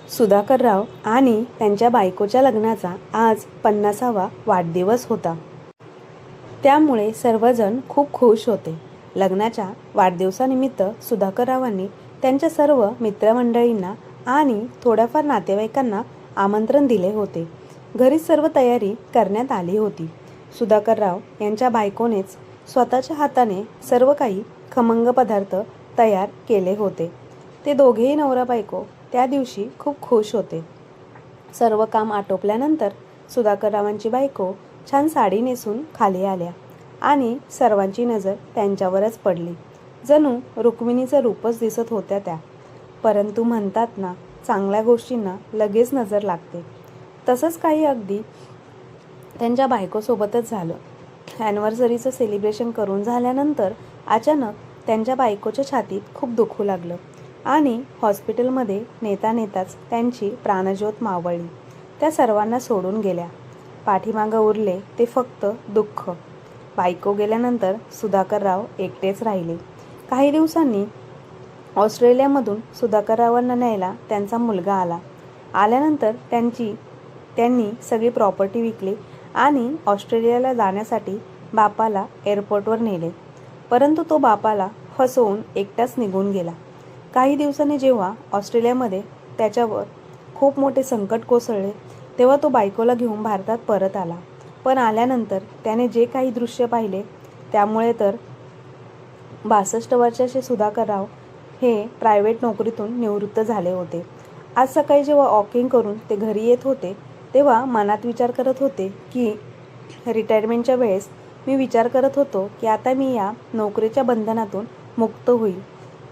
सुधाकरराव आणि त्यांच्या बायकोच्या लग्नाचा आज 50वा वाढदिवस होता. त्यामुळे सर्वजण खूप खुश होते. लग्नाच्या वाढदिवसानिमित्त सुधाकररावांनी त्यांच्या सर्व मित्रमंडळींना आणि थोड्याफार नातेवाईकांना आमंत्रण दिले होते. घरी सर्व तयारी करण्यात आली होती. सुधाकरराव यांच्या बायकोनेच स्वतःच्या हाताने सर्व काही खमंग पदार्थ तयार केले होते. ते दोघेही नवरा बायको त्या दिवशी खूप खुश होते. सर्व काम आटोपल्यानंतर सुधाकररावांची बायको छान साडी नेसून खाली आल्या आणि सर्वांची नजर त्यांच्यावरच पडली. जणू रुक्मिणीचं रूपच दिसत होत्या त्या. परंतु म्हणतात ना, चांगल्या गोष्टींना लगेच नजर लागते. तसंच काही अगदी त्यांच्या बायकोसोबतच झालं. ॲनिव्हर्सरीचं सेलिब्रेशन करून झाल्यानंतर अचानक त्यांच्या बायकोच्या छातीत खूप दुखू लागलं आणि हॉस्पिटलमध्ये नेता नेताच त्यांची प्राणज्योत मावळली. त्या सर्वांना सोडून गेल्या. पाठीमागं उरले ते फक्त दुःख. बायको गेल्यानंतर सुधाकरराव एकटेच राहिले. काही दिवसांनी ऑस्ट्रेलियामधून सुधाकररावांना न्यायला त्यांचा मुलगा आला. आल्यानंतर त्यांनी सगळी प्रॉपर्टी विकली आणि ऑस्ट्रेलियाला जाण्यासाठी बापाला एअरपोर्टवर नेले. परंतु तो बापाला फसवून एकटाच निघून गेला. काही दिवसांनी जेव्हा ऑस्ट्रेलियामध्ये त्याच्यावर खूप मोठे संकट कोसळले तेव्हा तो बायकोला घेऊन भारतात परत आला. पण आल्यानंतर त्याने जे काही दृश्य पाहिले त्यामुळे तर 62 वर्षाचे सुधाकरराव हे प्रायव्हेट नोकरीतून निवृत्त झाले होते. आज सकाळी जेव्हा वॉकिंग करून ते घरी येत होते तेव्हा मनात विचार करत होते की रिटायरमेंटच्या वेळेस मी विचार करत होतो की आता मी या नोकरीच्या बंधनातून मुक्त होईल.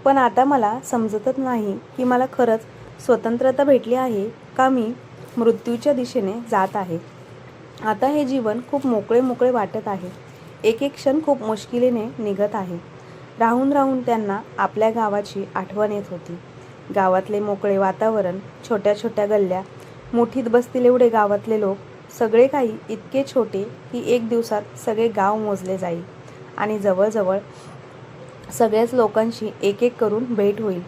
पण आता मला समजतच नाही की मला खरंच स्वतंत्रता भेटली आहे का मी मृत्यूच्या दिशेने जात आहे. आता हे जीवन खूप मोकळे मोकळे वाटत आहे. एक एक क्षण खूप मुश्किलीने निघत आहे. राहून राहून त्यांना आपल्या गावाची आठवण येत होती. गावातले मोकळे वातावरण, छोट्या छोट्या गल्ल्या, मुठीत बसतील एवढे गावातले लोक, सगळे काही इतके छोटे की एक दिवसात सगळे गाव मोजले जाईल आणि जवळजवळ सगळ्याच लोकांशी एक एक करून भेट होईल.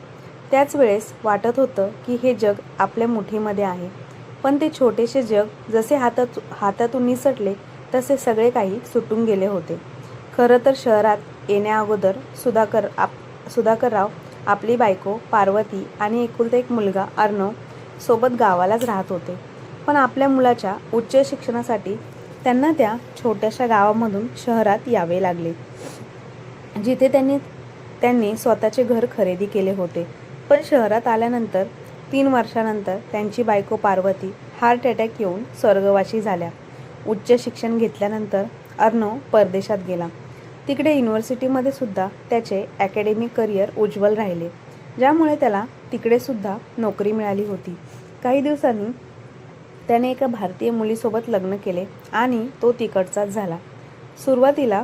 त्याच वेळेस वाटत होतं की हे जग आपल्या मुठीमध्ये आहे. पण ते छोटेसे जग जसे हातातून निसटले तसे सगळे काही सुटून गेले होते. खरं तर शहरात येण्याअगोदर सुधाकरराव आपली बायको पार्वती आणि एकुलता एक मुलगा अर्णव सोबत गावालाच राहत होते. पण आपल्या मुलाच्या उच्च शिक्षणासाठी त्यांना त्या छोट्याशा गावामधून शहरात यावे लागले, जिथे त्यांनी स्वतःचे घर खरेदी केले होते. पण शहरात आल्यानंतर 3 वर्षानंतर त्यांची बायको पार्वती हार्ट अटॅक येऊन स्वर्गवासी झाल्या. उच्च शिक्षण घेतल्यानंतर अर्णव परदेशात गेला. तिकडे युनिव्हर्सिटीमध्ये सुद्धा त्याचे अकॅडमिक करिअर उज्ज्वल राहिले, ज्यामुळे त्याला तिकडे सुद्धा नोकरी मिळाली होती. काही दिवसांनी त्याने एका भारतीय मुलीसोबत लग्न केले आणि तो तिकडचाच झाला. सुरुवातीला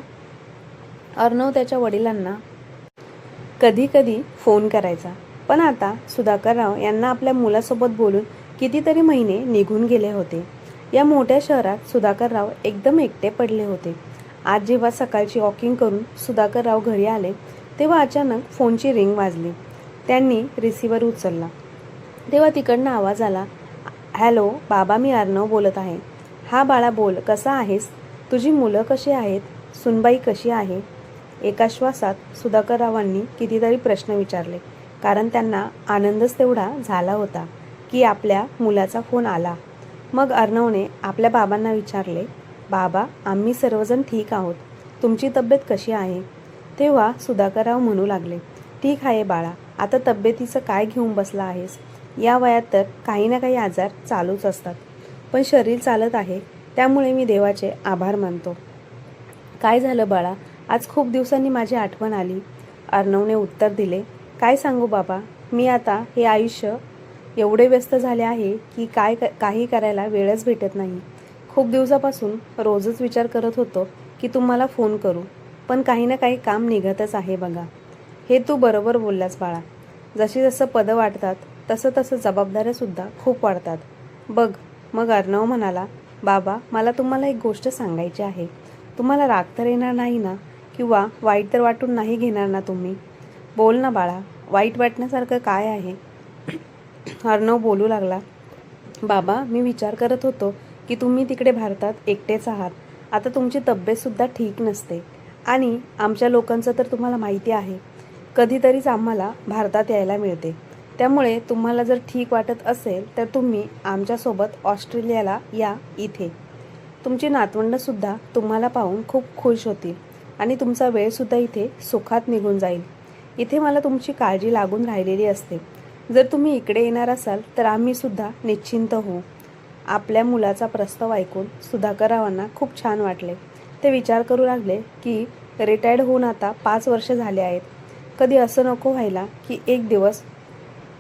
अर्णव त्याच्या वडिलांना कधी कधी फोन करायचा. पण आता सुधाकरराव यांना आपल्या मुलासोबत बोलून कितीतरी महिने निघून गेले होते. या मोठ्या शहरात सुधाकरराव एकदम एकटे पडले होते. आज जेव्हा सकाळची वॉकिंग करून सुधाकरराव घरी आले तेव्हा अचानक फोनची रिंग वाजली. त्यांनी रिसिव्हर उचलला तेव्हा तिकडनं आवाज आला, हॅलो बाबा, मी अर्णव बोलत आहे. हा बाळा बोल, कसा आहेस? तुझी मुलं कशी आहेत? सुनबाई कशी आहे? एका श्वासात सुधाकररावांनी कितीतरी प्रश्न विचारले, कारण त्यांना आनंदच तेवढा झाला होता की आपल्या मुलाचा फोन आला. मग अर्णवने आपल्या बाबांना विचारले, बाबा, आम्ही सर्वजण ठीक आहोत. तुमची तब्येत कशी आहे? तेव्हा सुधाकरराव म्हणू लागले, ठीक आहे बाळा, आता तब्येतीचं काय घेऊन बसला आहेस? या वयात तर काही ना काही आजार चालूच असतात. पण शरीर चालत आहे, त्यामुळे मी देवाचे आभार मानतो. काय झालं बाळा, आज खूप दिवसांनी माझी आठवण आली. अर्णवने उत्तर दिले, काय सांगू बाबा, मी आता हे आयुष्य एवढे व्यस्त झाले आहे की काही करायला वेळच भेटत नाही. खूप दिवसापासून रोजच विचार करत होतो की तुम्हाला फोन करू, पण काही ना काही काम निघतच आहे बघा. हे तू बरोबर बोललास बाळा. जशी जसं पदं वाढतात तसं तसं जबाबदाऱ्यासुद्धा खूप वाढतात बघ. मग अर्णव म्हणाला, बाबा, मला तुम्हाला एक गोष्ट सांगायची आहे. तुम्हाला राग तर येणार नाही ना, किंवा वाईट तर वाटून नाही घेणार ना तुम्ही? बोल ना बाळा, वाईट वाटण्यासारखं काय आहे? अर्णव बोलू लागला, बाबा मी विचार करत होतो की तुम्ही तिकडे भारतात एकटेच आहात. आता तुमची तब्येतसुद्धा ठीक नसते आणि आमच्या लोकांचं तर तुम्हाला माहिती आहे, कधीतरीच आम्हाला भारतात यायला मिळते. त्यामुळे तुम्हाला जर ठीक वाटत असेल तर तुम्ही आमच्यासोबत ऑस्ट्रेलियाला या. इथे तुमची नातवंडंसुद्धा तुम्हाला पाहून खूप खुश होतील आणि तुमचा वेळसुद्धा इथे सुखात निघून जाईल. इथे मला तुमची काळजी लागून राहिलेली असते. जर तुम्ही इकडे येणार असाल तर आम्हीसुद्धा निश्चिंत होऊ. आपल्या मुलाचा प्रस्ताव ऐकून सुधाकररावांना खूप छान वाटले. ते विचार करू लागले की रिटायर्ड होऊन आता 5 वर्ष झाले आहेत. कधी असं नको व्हायला की एक दिवस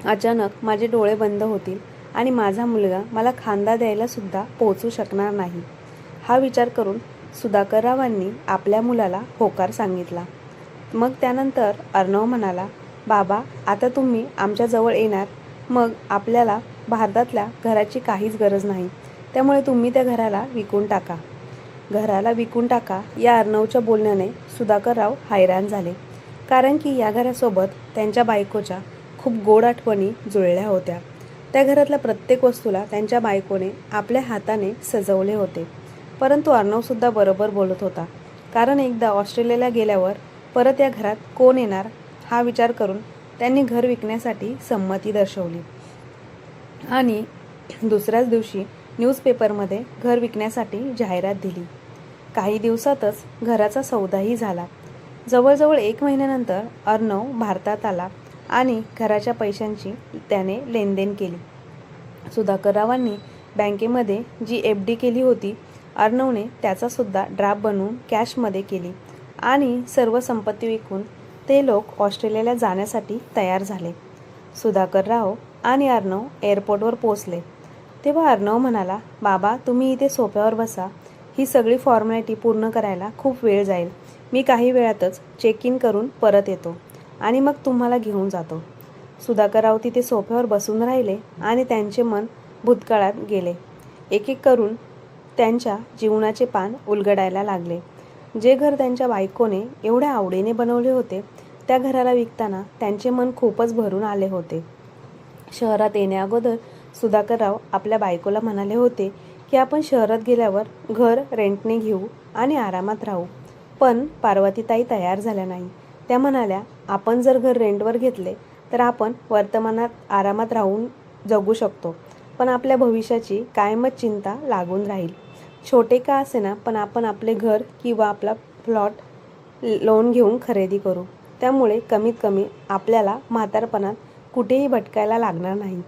अचानक माझे डोळे बंद होतील आणि माझा मुलगा मला खांदा द्यायला सुद्धा पोहोचू शकणार नाही. हा विचार करून सुधाकररावांनी आपल्या मुलाला होकार सांगितला. मग त्यानंतर अर्णव म्हणाला, बाबा आता तुम्ही आमच्याजवळ येणार, मग आपल्याला भारतातल्या घराची काहीच गरज नाही. त्यामुळे तुम्ही त्या घराला विकून टाका. घराला विकून टाका या अर्णवच्या बोलण्याने सुधाकरराव हैराण झाले. कारण की या घरासोबत त्यांच्या बायकोच्या खूप गोड आठवणी जुळल्या होत्या. त्या घरातल्या प्रत्येक वस्तूला त्यांच्या बायकोने आपल्या हाताने सजवले होते. परंतु अर्णवसुद्धा बरोबर बोलत होता. कारण एकदा ऑस्ट्रेलियाला गेल्यावर परत या घरात कोण येणार हा विचार करून त्यांनी घर विकण्यासाठी संमती दर्शवली आणि दुसऱ्याच दिवशी न्यूजपेपरमध्ये घर विकण्यासाठी जाहिरात दिली. काही दिवसातच घराचा सौदाही झाला. जवळजवळ 1 महिन्यानंतर अर्णव भारतात आला आणि घराच्या पैशांची त्याने लेनदेन केली. सुधाकररावांनी बँकेमध्ये जी FD केली होती, अर्णवने त्याचासुद्धा ड्राफ्ट बनवून कॅशमध्ये केली आणि सर्व संपत्ती विकून ते लोक ऑस्ट्रेलियाला जाण्यासाठी तयार झाले. सुधाकरराव आणि अर्णव एअरपोर्टवर पोचले. तेव्हा अर्णव म्हणाला, बाबा तुम्ही इथे सोफ्यावर बसा. ही सगळी फॉर्मॅलिटी पूर्ण करायला खूप वेळ जाईल. मी काही वेळातच चेक इन करून परत येतो आणि मग तुम्हाला घेऊन जातो. सुधाकरराव तिथे सोफ्यावर बसून राहिले आणि त्यांचे मन भूतकाळात गेले. एक एक करून त्यांच्या जीवनाचे पान उलगडायला लागले. जे घर त्यांच्या बायकोने एवढ्या आवडीने बनवले होते, त्या घराला विकताना त्यांचे मन खूपच भरून आले होते. शहरात येण्याअगोदर सुधाकरराव आपल्या बायकोला म्हणाले होते की आपण शहरात गेल्यावर घर रेंटने घेऊ आणि आरामात राहू. पण पार्वतीताई तयार झाल्या नाही. त्या म्हणाल्या, आपण जर घर रेंटवर घेतले तर आपण वर्तमानात आरामात राहून जगू शकतो, पण आपल्या भविष्याची कायमच चिंता लागून राहील. छोटे का असेना, पण आपण आपले घर किंवा आपला प्लॉट लोन घेऊन खरेदी करू. त्यामुळे कमीत कमी आपल्याला म्हातारपणात कुठेही भटकायला लागणार नाही.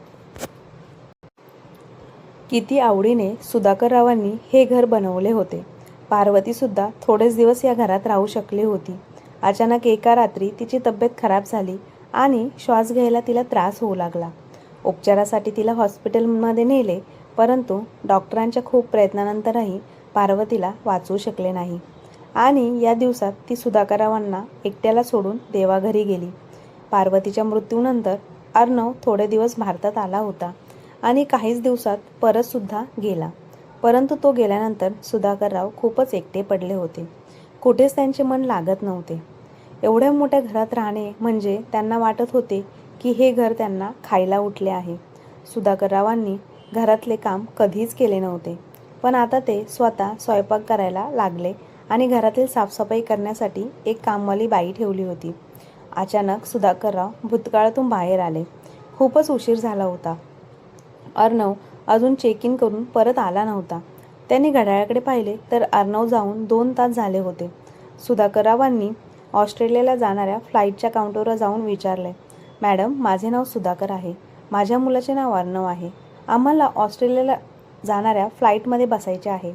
किती आवडीने सुधाकररावांनी हे घर बनवले होते. पार्वतीसुद्धा थोडेच दिवस या घरात राहू शकली होती. अचानक एका रात्री तिची तब्येत खराब झाली आणि श्वास घ्यायला तिला त्रास होऊ लागला. उपचारासाठी तिला हॉस्पिटलमध्ये नेले, परंतु डॉक्टरांच्या खूप प्रयत्नानंतरही पार्वतीला वाचवू शकले नाही आणि या दिवसात ती सुधाकररावांना एकट्याला सोडून देवाघरी गेली. पार्वतीच्या मृत्यूनंतर अर्णव थोडे दिवस भारतात आला होता आणि काहीच दिवसात परतसुद्धा गेला. परंतु तो गेल्यानंतर सुधाकरराव खूपच एकटे पडले होते. कुठेच त्यांचे मन लागत नव्हते. एवढ्या मोठ्या घरात राहणे म्हणजे त्यांना वाटत होते की हे घर त्यांना खायला उठले आहे. सुधाकररावांनी घरातले काम कधीच केले नव्हते, पण आता ते स्वतः स्वयंपाक करायला लागले आणि घरातील साफसफाई करण्यासाठी एक कामवाली बाई ठेवली होती. अचानक सुधाकरराव भूतकाळातून बाहेर आले. खूपच उशीर झाला होता. अर्णव अजून चेक इन करून परत आला नव्हता. त्यांनी घड्याळाकडे पाहिले तर अर्णव जाऊन 2 तास झाले होते. सुधाकररावांनी ऑस्ट्रेलियाला जाणाऱ्या फ्लाईटच्या काउंटरवर जाऊन विचारले, मॅडम माझे नाव सुधाकर आहे. माझ्या मुलाचे नाव अर्णव आहे. आम्हाला ऑस्ट्रेलियाला जाणाऱ्या फ्लाईटमध्ये बसायचे आहे.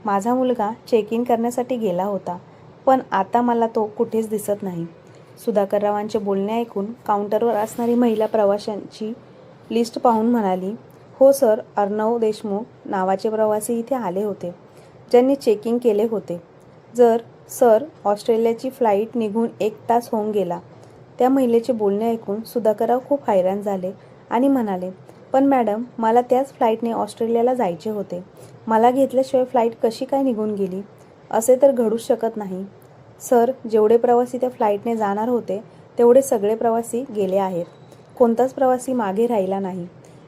माझा मुलगा चेक इन करण्यासाठी गेला होता, पण आता मला तो कुठेच दिसत नाही. सुधाकररावांचे बोलणे ऐकून काउंटरवर असणारी महिला प्रवाशांची लिस्ट पाहून म्हणाली, हो सर, अर्णव देशमुख नावाचे प्रवासी इथे आले होते, ज्यांनी चेकिंग केले होते. सर ऑस्ट्रेलियाची फ्लाईट निघून 1 तास होऊन गेला. त्या महिलेचे बोलणे ऐकून सुधाकरराव खूप हैराण झाले आणि म्हणाले, पण मॅडम मला त्याच फ्लाईटने ऑस्ट्रेलियाला जायचे होते. मला घेतल्याशिवाय फ्लाईट कशी काय निघून गेली? असे तर घडूच शकत नाही. सर जेवढे प्रवासी त्या फ्लाईटने जाणार होते तेवढे सगळे प्रवासी गेले आहेत. कोणताच प्रवासी मागे राहिला नाही.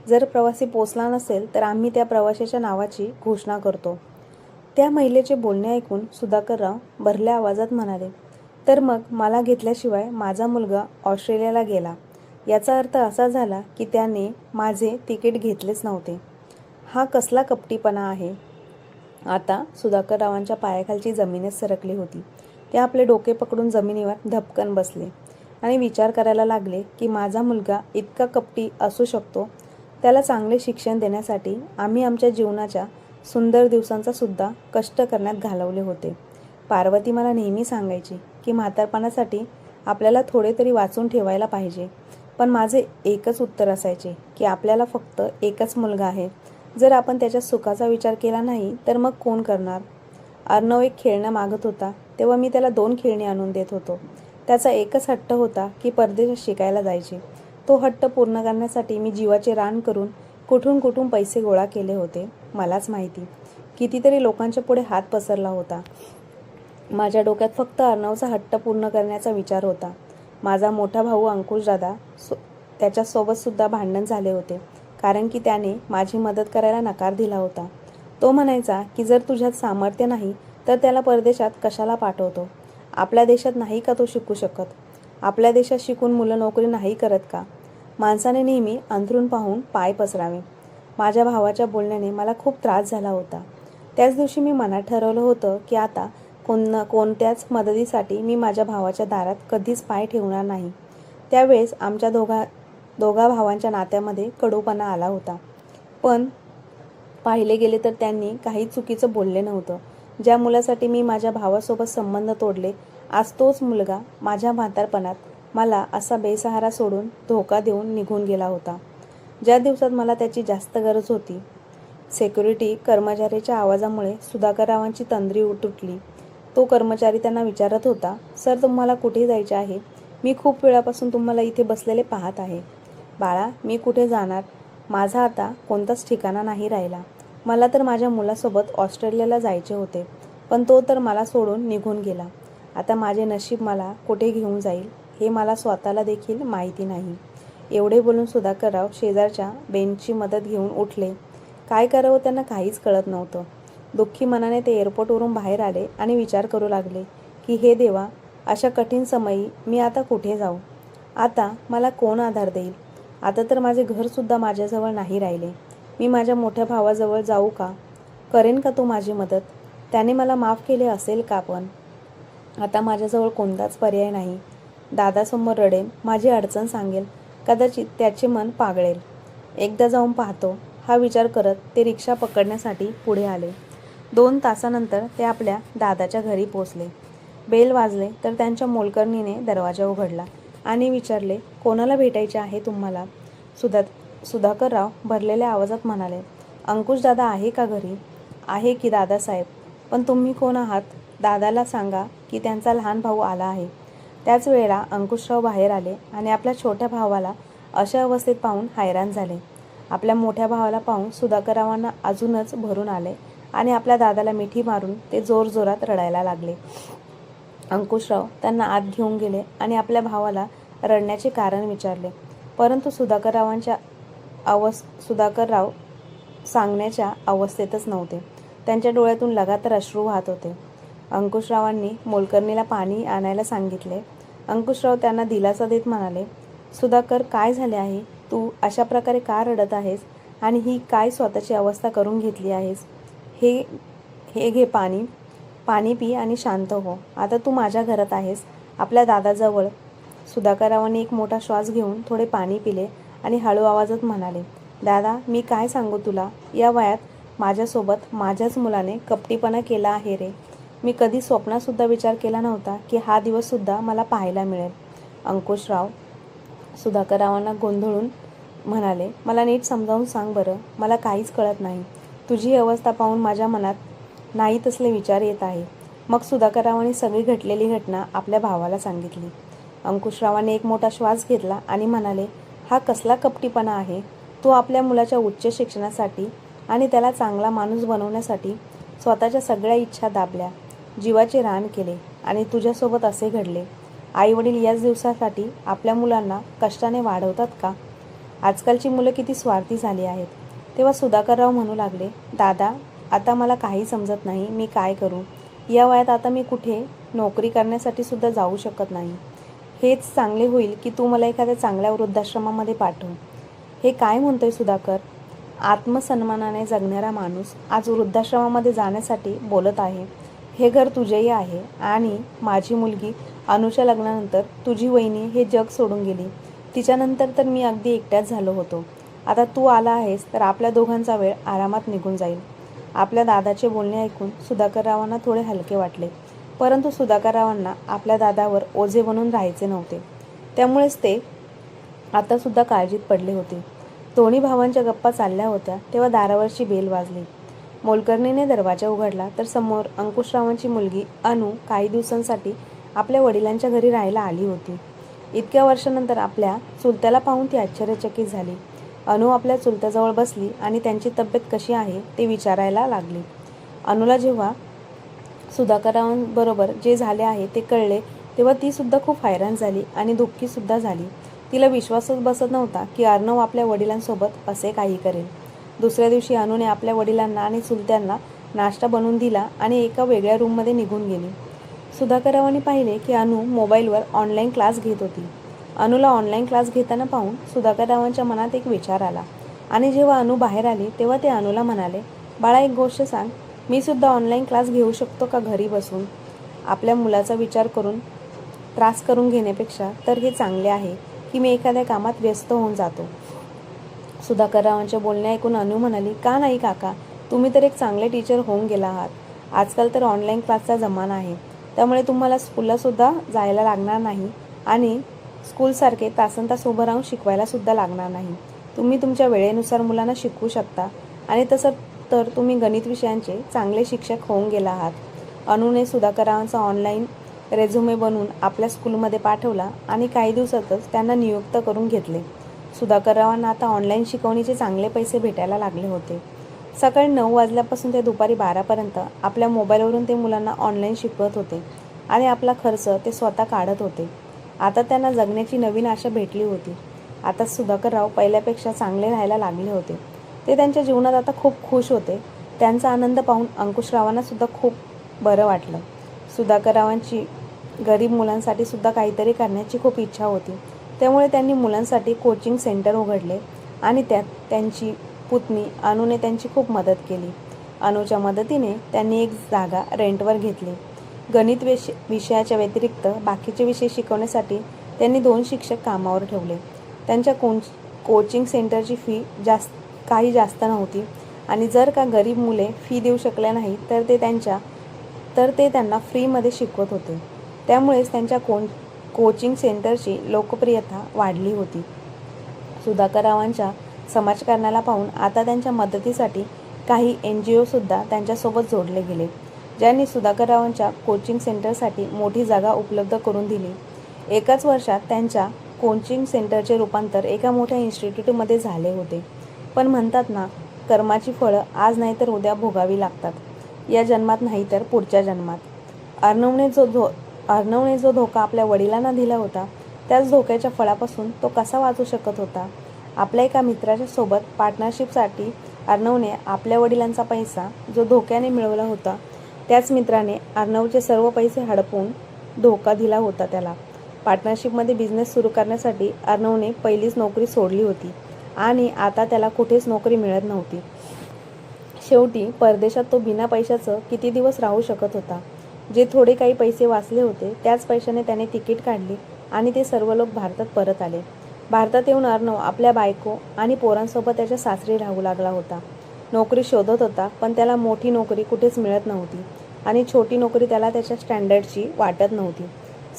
जर प्रवासी पोचला नसेल तर आम्ही त्या प्रवाशाच्या नावाची घोषणा करतो. त्या महिलेचे बोलणे ऐकून सुधाकरराव भरल्या आवाजात म्हणाले, तर मग मला घेतल्याशिवाय माझा मुलगा ऑस्ट्रेलियाला गेला. याचा अर्थ असा झाला की त्याने माझे तिकीट घेतलेच नव्हते. हा कसला कपटीपणा आहे. आता सुधाकररावांच्या पायाखालची जमीनच सरकली होती. ते आपले डोके पकडून जमिनीवर धपकन बसले आणि विचार करायला लागले की माझा मुलगा इतका कपटी असू शकतो. त्याला चांगले शिक्षण देण्यासाठी आम्ही आमच्या जीवनाच्या सुंदर दिवसांचा सुद्धा कष्ट करण्यात घालवले होते. पार्वती मला नेहमी सांगायची की म्हातारपणासाठी आपल्याला थोडे तरी वाचून ठेवायला पाहिजे. पण माझे एकच उत्तर असायचे की आपल्याला फक्त एकच मुलगा आहे. जर आपण त्याच्या सुखाचा विचार केला नाही तर मग कोण करणार. अर्णव एक खेळणं मागत होता तेव्हा मी त्याला 2 खेळणी आणून देत होतो. त्याचा एकच हट्ट होता की परदेशात शिकायला जायचे. तो हट्ट पूर्ण करण्यासाठी मी जीवाचे रान करून कुठून कुठून पैसे गोळा केले होते मलाच माहिती. कितीतरी लोकांच्या पुढे हात पसरला होता. माझ्या डोक्यात फक्त अर्णवचा हट्ट पूर्ण करण्याचा विचार होता. माझा मोठा भाऊ अंकुशदादा त्याच्यासोबत सुद्धा भांडण झाले होते कारण की त्याने माझी मदत करायला नकार दिला होता. तो म्हणायचा की जर तुझ्यात सामर्थ्य नाही तर त्याला परदेशात कशाला पाठवतो. आपल्या देशात नाही का तो शिकू शकत. आपल्या देशात शिकून मुलं नोकरी नाही करत का. माणसाने नेहमी अंथरूण पाहून पाय पसरावे. माझ्या भावाच्या बोलण्याने मला खूप त्रास झाला होता. त्याच दिवशी मी मनात ठरवलं होतं की आता कोणत्याच मदतीसाठी मी माझ्या भावाच्या दारात कधीच पाय ठेवणार नाही. त्यावेळेस आमच्या दोघा भावांच्या नात्यामध्ये कडूपणा आला होता. पण पाहिले गेले तर त्यांनी काही चुकीचं बोलले नव्हतं. ज्या मुलासाठी मी माझ्या भावासोबत संबंध तोडले आज तोच मुलगा माझ्या म्हातारपणात मला असा बेसहारा सोडून धोका देऊन निघून गेला होता. ज्या दिवसात मला त्याची जास्त गरज होती. सिक्युरिटी कर्मचाऱ्याच्या आवाजामुळे सुधाकररावांची तंद्री तुटली. तो कर्मचारी त्यांना विचारत होता, सर तुम्हाला कुठे जायचे आहे. मी खूप वेळापासून तुम्हाला इथे बसलेले पाहत आहे. बाळा मी कुठे जाणार. माझा आता कोणताच ठिकाणा नाही राहिला. मला तर माझ्या मुलासोबत ऑस्ट्रेलियाला जायचे होते पण तो तर मला सोडून निघून गेला. आता माझे नशीब मला कुठे घेऊन जाईल हे मला स्वतःला देखील माहिती नाही. एवढे बोलून सुधाकरराव शेजारच्या बेंचची मदत घेऊन उठले. काय करावं त्यांना काहीच कळत नव्हतं. दुःखी मनाने ते एअरपोर्टवरून बाहेर आले आणि विचार करू लागले की हे देवा अशा कठीण समयी मी आता कुठे जाऊ. आता मला कोण आधार देईल. आता तर माझे घरसुद्धा माझ्याजवळ नाही राहिले. मी माझ्या मोठ्या भावाजवळ जाऊ का. करेन का तो माझी मदत. त्याने मला माफ केले असेल का. पण आता माझ्याजवळ कोणताच पर्याय नाही. दादासमोर रडेन. माझी अडचण सांगेल. कदाचित त्याचे मन पागळेल. एकदा जाऊन पाहतो हा विचार करत ते रिक्षा पकडण्यासाठी पुढे आले. 2 तासानंतर ते आपल्या दादाच्या घरी पोचले. बेल वाजले तर त्यांच्या मोलकरणीने दरवाजा उघडला आणि विचारले, कोणाला भेटायचे आहे तुम्हाला. सुधाकरराव भरलेल्या आवाजात म्हणाले, अंकुश दादा आहे का घरी. आहे की दादासाहेब. पण तुम्ही कोण आहात. दादाला सांगा की त्यांचा लहान भाऊ आला आहे. त्याच वेळेला अंकुशराव बाहेर आले आणि आपल्या छोट्या भावाला अशा अवस्थेत पाहून हैराण झाले. आपल्या मोठ्या भावाला पाहून सुधाकररावांना अजूनच भरून आले आणि आपल्या दादाला मिठी मारून ते जोरजोरात रडायला लागले. अंकुशराव त्यांना आत घेऊन गेले आणि आपल्या भावाला रडण्याचे कारण विचारले. परंतु सुधाकरराव सांगण्याच्या अवस्थेतच नव्हते. त्यांच्या डोळ्यातून लगातार अश्रू वाहत होते. अंकुशरावांनी मोलकरणीला पाणी आणायला सांगितले. अंकुशराव त्यांना दिलासा देत म्हणाले, सुधाकर काय झाले आहे. तू अशा प्रकारे का रडत आहेस आणि ही काय स्वतःची अवस्था करून घेतली आहेस. हे घे पाणी पी आणि शांत हो. आता तू माझ्या घरात आहेस. आपल्या दादाजवळ. सुधाकररावांनी एक मोठा श्वास घेऊन थोडे पाणी पिले आणि हळू आवाजात म्हणाले, दादा मी काय सांगू तुला. या वयात माझ्यासोबत माझ्याच मुलाने कपटीपणा केला आहे रे. मी कधी स्वप्नातसुद्धा विचार केला नव्हता की हा दिवससुद्धा मला पाहायला मिळेल. अंकुशराव सुधाकररावांना गोंधळून म्हणाले, मला नीट समजावून सांग बरं. मला काहीच कळत नाही. तुझी अवस्था पाहून माझ्या मनात नाही तसले विचार येत आहे. मग सुधाकररावांनी सगळी घडलेली घटना आपल्या भावाला सांगितली. अंकुशरावांनी एक मोठा श्वास घेतला आणि म्हणाले, हा कसला कपटीपणा आहे. तू आपल्या मुलाच्या उच्च शिक्षणासाठी आणि त्याला चांगला माणूस बनवण्यासाठी स्वतःच्या सगळ्या इच्छा दाबल्या, जीवाचे रान केले आणि तुझ्यासोबत असे घडले. आईवडील याच दिवसासाठी आपल्या मुलांना कष्टाने वाढवतात का. आजकालची मुलं किती स्वार्थी झाली आहेत. तेव्हा सुधाकरराव म्हणू लागले, दादा, आता मला काही समजत नाही, मी काय करू. या वयात आता मी कुठे नोकरी करण्यासाठी सुद्धा जाऊ शकत नाही. हेच चांगले होईल की तू मला एखाद्या चांगल्या वृद्धाश्रमामध्ये पाठव. हे काय म्हणतोय सुधाकर. आत्मसन्मानाने जगणारा माणूस आज वृद्धाश्रमामध्ये जाण्यासाठी बोलत आहे. हे घर तुझेही आहे आणि माझी मुलगी अनुच्या लग्नानंतर तुझी वहिनी हे जग सोडून गेली. तिच्यानंतर तर मी अगदी एकट्याच झालो होतो. आता तू आला आहेस तर आपल्या दोघांचा वेळ आरामात निघून जाईल. आपल्या दादाचे बोलणे ऐकून सुधाकररावांना थोडे हलके वाटले. परंतु सुधाकररावांना आपल्या दादावर ओझे बनून राहायचे नव्हते. त्यामुळेच ते आतासुद्धा काळजीत पडले होते. दोन्ही भावांच्या गप्पा चालल्या होत्या तेव्हा दारावरची बेल वाजली. मोलकरणीने दरवाजा उघडला तर समोर अंकुशरावांची मुलगी अनु काही दिवसांसाठी आपल्या वडिलांच्या घरी राहायला आली होती. इतक्या वर्षानंतर आपल्या चुलत्याला पाहून ती आश्चर्यचकित झाली. अनु आपल्या चुलत्याजवळ बसली आणि त्यांची तब्येत कशी आहे ते विचारायला लागली. अनुला जेव्हा सुधाकररावांबरोबर जे झाले आहे ते कळले तेव्हा ती सुद्धा खूप हैराण झाली आणि दुःखी सुद्धा झाली. तिला विश्वासच बसत नव्हता की अर्णव आपल्या वडिलांसोबत असे काही करेल. दुसऱ्या दिवशी अनुने आपल्या वडिलांना आणि चुलत्यांना नाश्ता बनवून दिला आणि एका वेगळ्या रूममध्ये निघून गेली. सुधाकररावांनी पाहिले की अनु मोबाईलवर ऑनलाईन क्लास घेत होती. अनुला ऑनलाईन क्लास घेताना पाहून सुधाकररावांच्या मनात एक विचार आला आणि जेव्हा अनु बाहेर आली तेव्हा ते अनुला म्हणाले, बाळा, एक गोष्ट सांग, मी सुद्धा ऑनलाईन क्लास घेऊ शकतो का घरी बसून. आपल्या मुलाचा विचार करून त्रास करून घेण्यापेक्षा तर हे चांगले आहे की मी एखाद्या कामात व्यस्त होऊन जातो. सुधाकररावांचे बोलणे ऐकून अनु म्हणाली, का नाही काका, तुम्ही तर एक चांगले टीचर होऊन गेला आहात. आजकाल तर ऑनलाईन क्लासचा जमाना आहे. त्यामुळे तुम्हाला स्कूलला सुद्धा जायला लागणार नाही आणि स्कूलसारखे तासनतास उभं राहून शिकवायला सुद्धा लागणार नाही. तुम्ही तुमच्या वेळेनुसार मुलांना शिकवू शकता आणि तसं तर तुम्ही गणित विषयांचे चांगले शिक्षक होऊन गेला आहात. अनुने सुधाकररावांचा ऑनलाईन रेझ्युमे बनवून आपल्या स्कूलमध्ये पाठवला आणि काही दिवसातच त्यांना नियुक्त करून घेतले. सुधाकररावांना आता ऑनलाईन शिकवणीचे चांगले पैसे भेटायला लागले होते. सकाळी 9 वाजल्यापासून ते दुपारी 12पर्यंत आपल्या मोबाईलवरून ते मुलांना ऑनलाईन शिकवत होते आणि आपला खर्च ते स्वतः काढत होते. आता त्यांना जगण्याची नवीन आशा भेटली होती. आता सुधाकरराव पहिल्यापेक्षा चांगले राहायला लागले होते. ते त्यांच्या जीवनात आता खूप खुश होते. त्यांचा आनंद पाहून अंकुशरावांना सुद्धा खूप बरं वाटलं. सुधाकररावांची गरीब मुलांसाठी सुद्धा काहीतरी करण्याची खूप इच्छा होती. त्यामुळे त्यांनी मुलांसाठी कोचिंग सेंटर उघडले आणि त्यात त्यांची पुतणी अनुने त्यांची खूप मदत केली. अनुच्या मदतीने त्यांनी एक जागा रेंटवर घेतली. गणित विषयाच्या व्यतिरिक्त बाकीचे विषय शिकवण्यासाठी त्यांनी 2 शिक्षक कामावर ठेवले. त्यांच्या कोचिंग सेंटरची फी काही जास्त नव्हती आणि जर का गरीब मुले फी देऊ शकले नाही तर ते त्यांना फ्रीमध्ये शिकवत होते. त्यामुळेच त्यांच्या कोचिंग सेंटरची लोकप्रियता वाढली होती. सुधाकररावांच्या समाजकारणाला पाहून आता त्यांच्या मदतीसाठी काही NGO सुद्धा त्यांच्यासोबत जोडले गेले, ज्यांनी सुधाकररावांच्या कोचिंग सेंटरसाठी मोठी जागा उपलब्ध करून दिली. एकाच वर्षात त्यांच्या कोचिंग सेंटरचे रूपांतर एका मोठ्या इन्स्टिट्यूटमध्ये झाले होते. पण म्हणतात ना, कर्माची फळं आज नाही तर उद्या भोगावी लागतात. या जन्मात नाही तर पुढच्या जन्मात. अर्णवने जो धोका आपल्या वडिलांना दिला होता त्याच धोक्याच्या फळापासून तो कसा वाचू शकत होता. आपल्या एका मित्राच्या सोबत पार्टनरशिपसाठी अर्णवने आपल्या वडिलांचा पैसा जो धोक्याने मिळवला होता त्याच मित्राने अर्णवचे सर्व पैसे हडपून धोका दिला होता त्याला. पार्टनरशिपमध्ये बिझनेस सुरू करण्यासाठी अर्णवने पहिलीच नोकरी सोडली होती आणि आता त्याला कुठेच नोकरी मिळत नव्हती. शेवटी परदेशात तो बिना पैशाचं किती दिवस राहू शकत होता. जे थोडे काही पैसे वाचले होते त्याच पैशाने त्याने तिकीट काढली आणि ते सर्व लोक भारतात परत आले. भारतात येऊन अर्णव आपल्या बायको आणि पोरांसोबत त्याच्या सासरी राहू लागला होता. नोकरी शोधत होता पण त्याला मोठी नोकरी कुठेच मिळत नव्हती आणि छोटी नोकरी त्याला त्याच्या स्टँडर्डची वाटत नव्हती.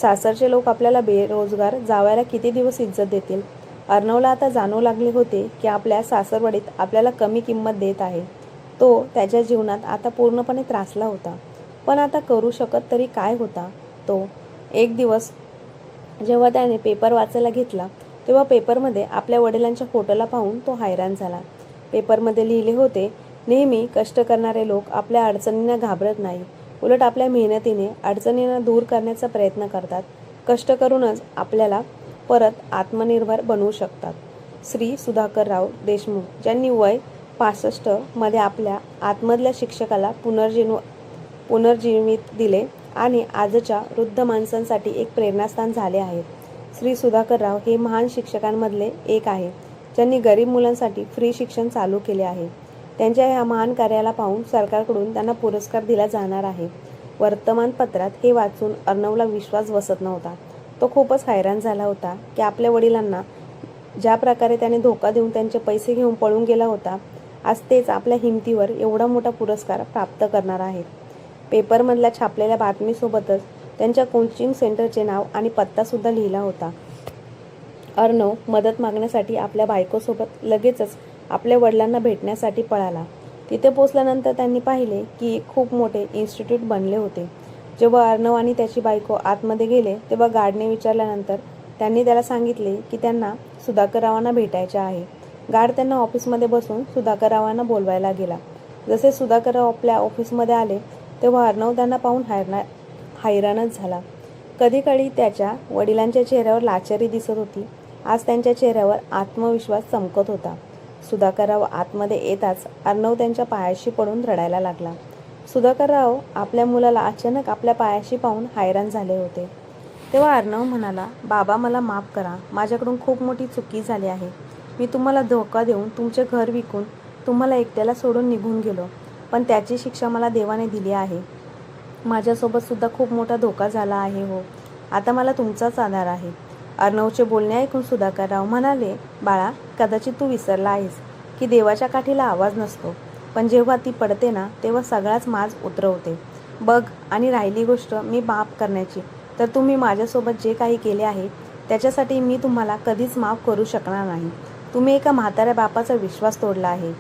सासरचे लोक आपल्याला बेरोजगार जावयाला किती दिवस इज्जत देतील. अर्णवला आता जाणवू लागले होते की आपल्या सासरवाडीत आपल्याला कमी किंमत देत आहे. तो त्याच्या जीवनात आता पूर्णपणे त्रासला होता. पण आता करू शकत तरी काय होता तो. एक दिवस जेव्हा त्याने पेपर वाचायला घेतला तेव्हा पेपरमध्ये आपल्या वडिलांच्या फोटोला पाहून तो हैराण झाला. पेपरमध्ये लिहिले होते, नेहमी कष्ट करणारे लोक आपल्या अडचणींना घाबरत नाही, उलट आपल्या मेहनतीने अडचणींना दूर करण्याचा प्रयत्न करतात. कष्ट करूनच आपल्याला परत आत्मनिर्भर बनवू शकतात. श्री सुधाकरराव देशमुख, ज्यांनी वय 65 मध्ये आपल्या आतमधल्या शिक्षकाला पुनर्जीवित दिले आणि आजच्या वृद्ध माणसांसाठी एक प्रेरणास्थान झाले आहेत. श्री सुधाकरराव हे महान शिक्षकांमधले एक आहे, ज्यांनी गरीब मुलांसाठी फ्री शिक्षण चालू केले आहे. त्यांच्या ह्या महान कार्याला पाहून सरकारकडून त्यांना पुरस्कार दिला जाणार आहे. वर्तमानपत्रात हे वाचून अर्णवला विश्वास बसत नव्हता. तो खूपच हैराण झाला होता की आपल्या वडिलांना ज्या प्रकारे त्याने धोका देऊन त्यांचे पैसे घेऊन पळून गेला होता, आज तेच आपल्या हिमतीवर एवढा मोठा पुरस्कार प्राप्त करणार आहेत. पेपरमधल्या छापलेल्या बातमीसोबतच त्यांच्या कोचिंग सेंटरचे नाव आणि पत्तासुद्धा लिहिला होता. अर्णव मदत मागण्यासाठी आपल्या बायकोसोबत लगेचच आपल्या वडिलांना भेटण्यासाठी पळाला. तिथे पोचल्यानंतर त्यांनी पाहिले की खूप मोठे इन्स्टिट्यूट बनले होते. जेव्हा अर्णव आणि त्याची बायको आतमध्ये गेले तेव्हा गार्डने विचारल्यानंतर त्यांनी त्याला सांगितले की त्यांना सुधाकररावांना भेटायचे आहे. गार्ड त्यांना ऑफिसमध्ये बसून सुधाकररावांना बोलवायला गेला. जसे सुधाकरराव आपल्या ऑफिसमध्ये आले तेव्हा अर्णव त्यांना पाहून हैराणच झाला. कधीकाळी त्याच्या वडिलांच्या चेहऱ्यावर लाचारी दिसत होती, आज त्यांच्या चेहऱ्यावर आत्मविश्वास चमकत होता. सुधाकरराव आतमध्ये येताच अर्णव त्यांच्या पायाशी पडून रडायला लागला. सुधाकरराव आपल्या मुलाला अचानक आपल्या पायाशी पाहून हैराण झाले होते. तेव्हा अर्णव म्हणाला, बाबा मला माफ करा, माझ्याकडून खूप मोठी चुकी झाली आहे. मी तुम्हाला धोका देऊन तुमचे घर विकून तुम्हाला एकट्याला सोडून निघून गेलो, पण त्याची शिक्षा मला देवाने दिली आहे. माझ्यासोबत सुद्धा खूप मोठा धोका झाला आहे हो. आता मला तुमचाच आधार आहे. अर्णवचे बोलणे ऐकून सुधाकरराव म्हणाले, बाळा, कदाचित तू विसरला आहेस की देवाच्या काठीला आवाज नसतो, पण जेव्हा ती पडते ना तेव्हा सगळाच माज उतरवते. बघ, आणि राहिली गोष्ट मी माफ करण्याची, तर तुम्ही माझ्यासोबत जे काही केले आहे त्याच्यासाठी मी तुम्हाला कधीच माफ करू शकणार नाही. तुम्ही एका म्हाताऱ्या बापाचा विश्वास तोडला आहे.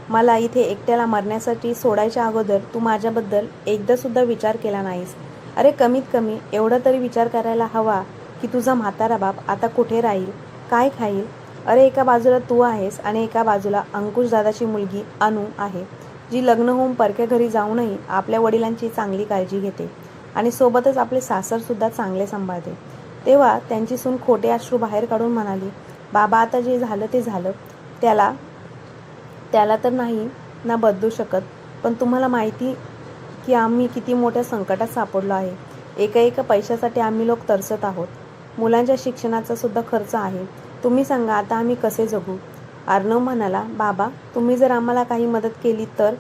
मला इथे एकट्याला मरण्यासाठी सोडायच्या अगोदर तू माझ्याबद्दल एकदासुद्धा विचार केला नाहीस. अरे कमीत कमी एवढा तरी विचार करायला हवा की तुझा म्हातारा बाप आता कुठे राहील, काय खाईल. अरे एका बाजूला तू आहेस आणि एका बाजूला अंकुश दादाची मुलगी अनु आहे, जी लग्न होऊन परक्या घरी जाऊनही आपल्या वडिलांची चांगली काळजी घेते आणि सोबतच आपले सासरसुद्धा चांगले सांभाळते. तेव्हा त्यांची सून खोटे अश्रू बाहेर काढून म्हणाली, बाबा आता जे झालं ते झालं, त्याला तर नाही ना बदलू शकत, पण तुम्हाला माहिती की आम्ही किती मोठ्या संकटात सापडलो आहे. एका पैशासाठी आम्ही लोक तरसत आहोत. मुलांच्या शिक्षणाचा सुद्धा खर्च आहे. तुम्ही सांगा आता आम्ही कसे जगू. अर्णव म्हणाला, बाबा तुम्ही जर आम्हाला काही मदत केली तर.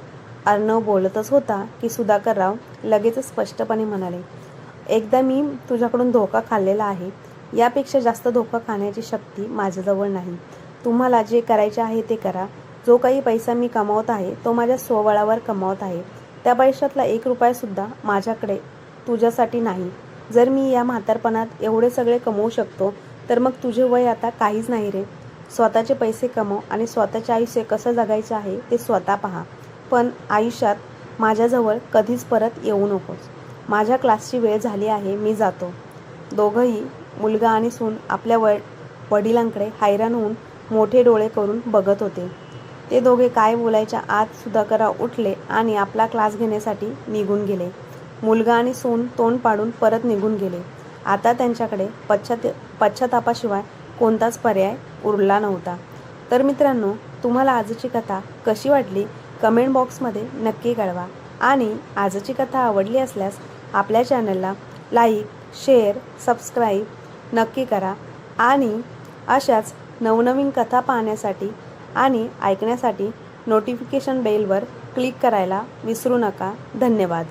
अर्णव बोलतच होता की सुधाकरराव लगेचच स्पष्टपणे म्हणाले, एकदा मी तुझ्याकडून धोका खाल्लेला आहे. यापेक्षा जास्त धोका खाण्याची शक्ती माझ्याजवळ नाही. तुम्हाला जे करायचे आहे ते करा. जो काही पैसा मी कमावत आहे तो माझ्या स्वबळावर कमावत आहे. त्या पैशातला 1 रुपयासुद्धा माझ्याकडे तुझ्यासाठी नाही. जर मी या म्हातारपणात एवढे सगळे कमवू शकतो तर मग तुझे वय आता काहीच नाही रे. स्वतःचे पैसे कमव आणि स्वतःचे आयुष्य कसं जगायचं आहे ते स्वतः पहा. पण आयुष्यात माझ्याजवळ कधीच परत येऊ नकोस. माझ्या क्लासची वेळ झाली आहे, मी जातो. दोघंही मुलगा आणि सून आपल्या वडिलांकडे हैराण होऊन मोठे डोळे करून बघत होते. ते दोघे काय बोलायच्या आत सुधाकरराव उठले आणि आपला क्लास घेण्यासाठी निघून गेले. मुलगा आणि सून तोंड पाडून परत निघून गेले. आता त्यांच्याकडे पश्चातापाशिवाय कोणताच पर्याय उरला नव्हता. तर मित्रांनो, तुम्हाला आजची कथा कशी वाटली कमेंट बॉक्समध्ये नक्की कळवा. आणि आजची कथा आवडली असल्यास आपल्या चॅनलला लाईक, शेअर, सबस्क्राईब नक्की करा. आणि अशाच नवनवीन कथा पाहण्यासाठी आणि ऐकण्यासाठी नोटिफिकेशन बेलवर क्लिक करायला विसरू नका. धन्यवाद.